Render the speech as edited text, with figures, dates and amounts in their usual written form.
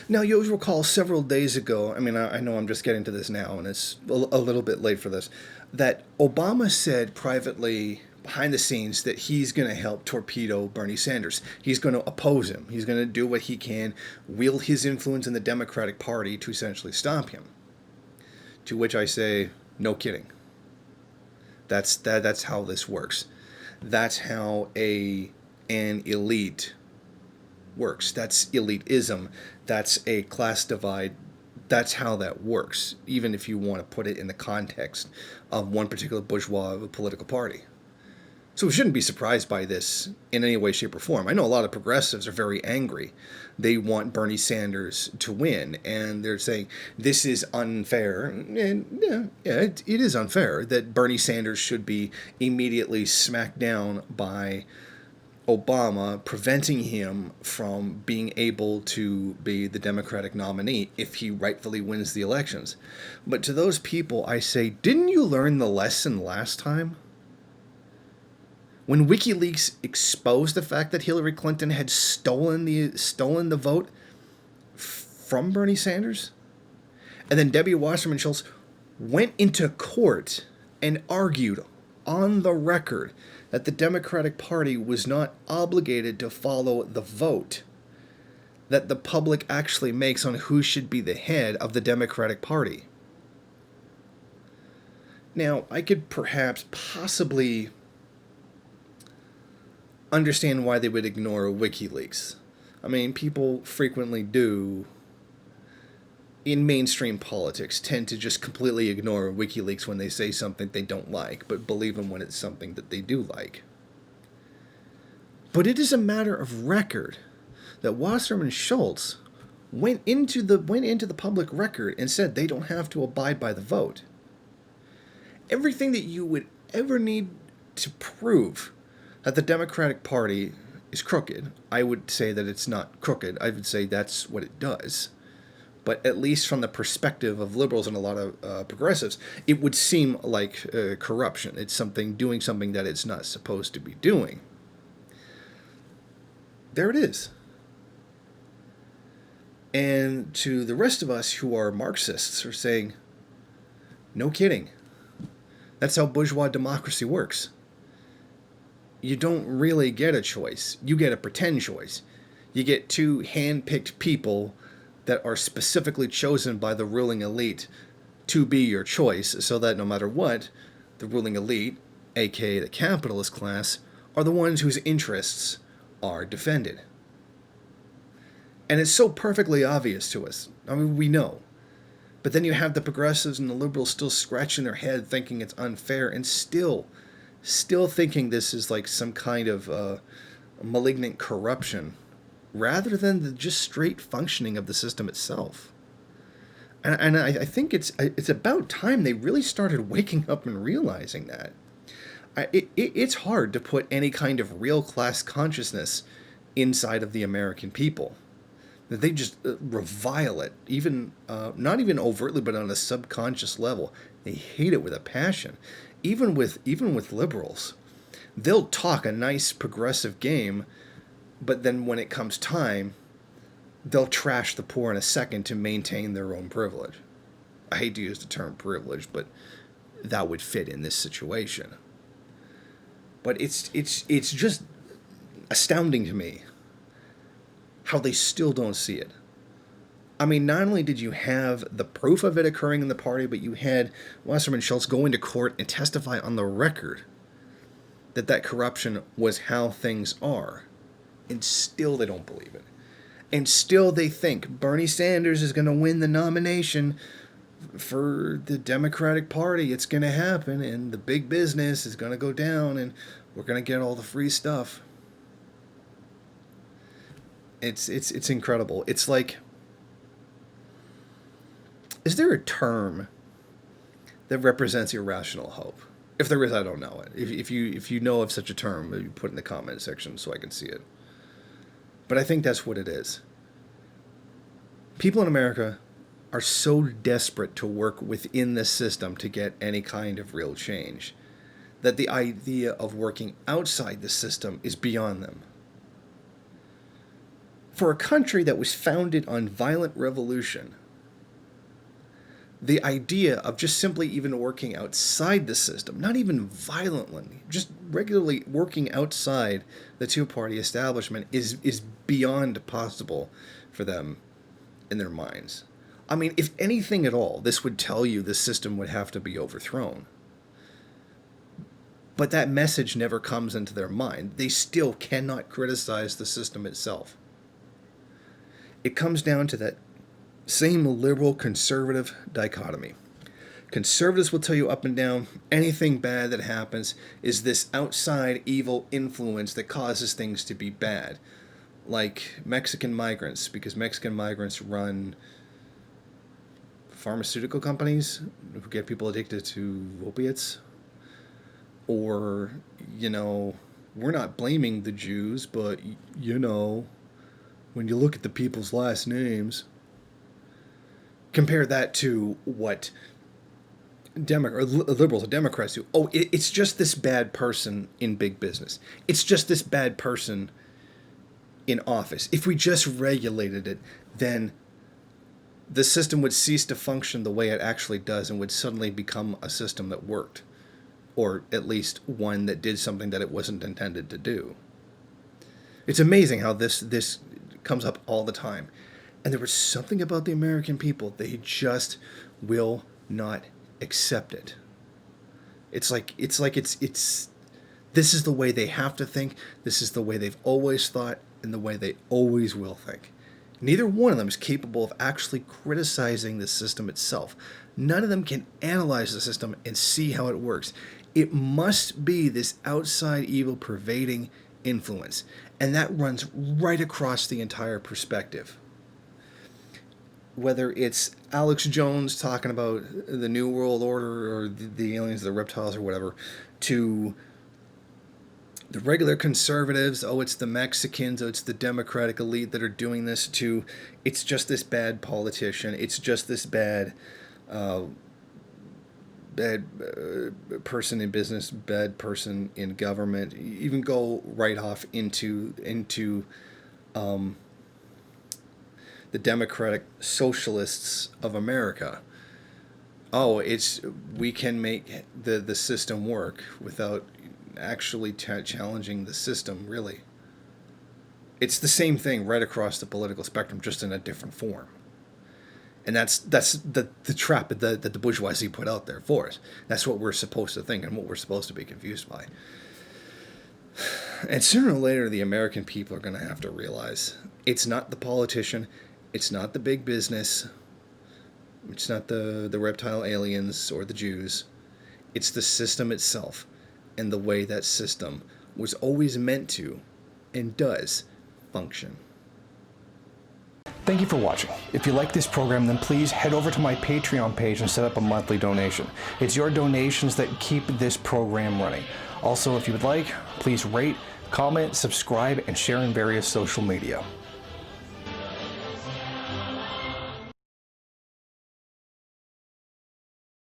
Now, you'll recall several days ago, I mean, I know I'm just getting to this now, and it's a little bit late for this, that Obama said privately behind the scenes that he's going to help torpedo Bernie Sanders. He's going to oppose him. He's going to do what he can, wield his influence in the Democratic Party to essentially stop him. To which I say, no kidding. That's how this works. That's how an elite works. That's elitism. That's a class divide. That's how that works, even if you want to put it in the context of one particular bourgeois of a political party. So we shouldn't be surprised by this in any way, shape, or form. I know a lot of progressives are very angry. They want Bernie Sanders to win, and they're saying this is unfair. And it is unfair that Bernie Sanders should be immediately smacked down by Obama, preventing him from being able to be the Democratic nominee if he rightfully wins the elections. But to those people, I say, didn't you learn the lesson last time? When WikiLeaks exposed the fact that Hillary Clinton had stolen the vote from Bernie Sanders, and then Debbie Wasserman Schultz went into court and argued on the record that the Democratic Party was not obligated to follow the vote that the public actually makes on who should be the head of the Democratic Party. Now, I could perhaps possibly understand why they would ignore WikiLeaks. I mean, people frequently do, in mainstream politics, tend to just completely ignore WikiLeaks when they say something they don't like, but believe them when it's something that they do like. But it is a matter of record that Wasserman Schultz went into the public record and said they don't have to abide by the vote. Everything that you would ever need to prove that the Democratic Party is crooked, I would say that it's not crooked. I would say that's what it does. But at least from the perspective of liberals and a lot of progressives, it would seem like corruption. It's doing something that it's not supposed to be doing. There it is. And to the rest of us who are Marxists are saying, no kidding. That's how bourgeois democracy works. You don't really get a choice. You get a pretend choice. You get two hand-picked people that are specifically chosen by the ruling elite to be your choice, so that no matter what, the ruling elite, aka the capitalist class, are the ones whose interests are defended. And it's so perfectly obvious to us. I mean, we know. But then you have the progressives and the liberals still scratching their head thinking it's unfair and still thinking this is like some kind of malignant corruption rather than the just straight functioning of the system itself. And I think it's about time they really started waking up and realizing that. It's hard to put any kind of real class consciousness inside of the American people. They just revile it, even not even overtly, but on a subconscious level. They hate it with a passion. Even with liberals, they'll talk a nice progressive game, but then when it comes time, they'll trash the poor in a second to maintain their own privilege. I hate to use the term privilege, but that would fit in this situation. But it's just astounding to me how they still don't see it. I mean, not only did you have the proof of it occurring in the party, but you had Wasserman Schultz go into court and testify on the record that corruption was how things are. And still they don't believe it. And still they think Bernie Sanders is going to win the nomination for the Democratic Party. It's going to happen, and the big business is going to go down, and we're going to get all the free stuff. It's incredible. It's like, is there a term that represents irrational hope? If there is, I don't know it. If you know of such a term, maybe put it in the comment section so I can see it. But I think that's what it is. People in America are so desperate to work within the system to get any kind of real change that the idea of working outside the system is beyond them. For a country that was founded on violent revolution, the idea of just simply even working outside the system, not even violently, just regularly working outside the two-party establishment is beyond possible for them in their minds. I mean, if anything at all, this would tell you the system would have to be overthrown. But that message never comes into their mind. They still cannot criticize the system itself. It comes down to that same liberal conservative dichotomy. Conservatives will tell you up and down anything bad that happens is this outside evil influence that causes things to be bad. Like Mexican migrants, because Mexican migrants run pharmaceutical companies who get people addicted to opiates. Or, we're not blaming the Jews, but, when you look at the people's last names, compare that to what liberals and Democrats do. Oh, it's just this bad person in big business. It's just this bad person in office. If we just regulated it, then the system would cease to function the way it actually does and would suddenly become a system that worked. Or at least one that did something that it wasn't intended to do. It's amazing how this comes up all the time. And there was something about the American people, they just will not accept it. It's like this is the way they have to think, this is the way they've always thought, and the way they always will think. Neither one of them is capable of actually criticizing the system itself. None of them can analyze the system and see how it works. It must be this outside evil pervading influence. And that runs right across the entire perspective. Whether it's Alex Jones talking about the New World Order or the aliens, the reptiles or whatever, to the regular conservatives, oh, it's the Mexicans, oh, it's the Democratic elite that are doing this, to it's just this bad politician, it's just this bad person in business, bad person in government. Even go right off into the Democratic Socialists of America. Oh, we can make the system work without actually challenging the system, really. It's the same thing right across the political spectrum, just in a different form. And that's the trap that the bourgeoisie put out there for us. That's what we're supposed to think and what we're supposed to be confused by. And sooner or later, the American people are going to have to realize it's not the politician, it's not the big business, it's not the reptile aliens or the Jews. It's the system itself and the way that system was always meant to and does function. Thank you for watching. If you like this program, then please head over to my Patreon page and set up a monthly donation. It's your donations that keep this program running. Also, if you would like, please rate, comment, subscribe, and share in various social media.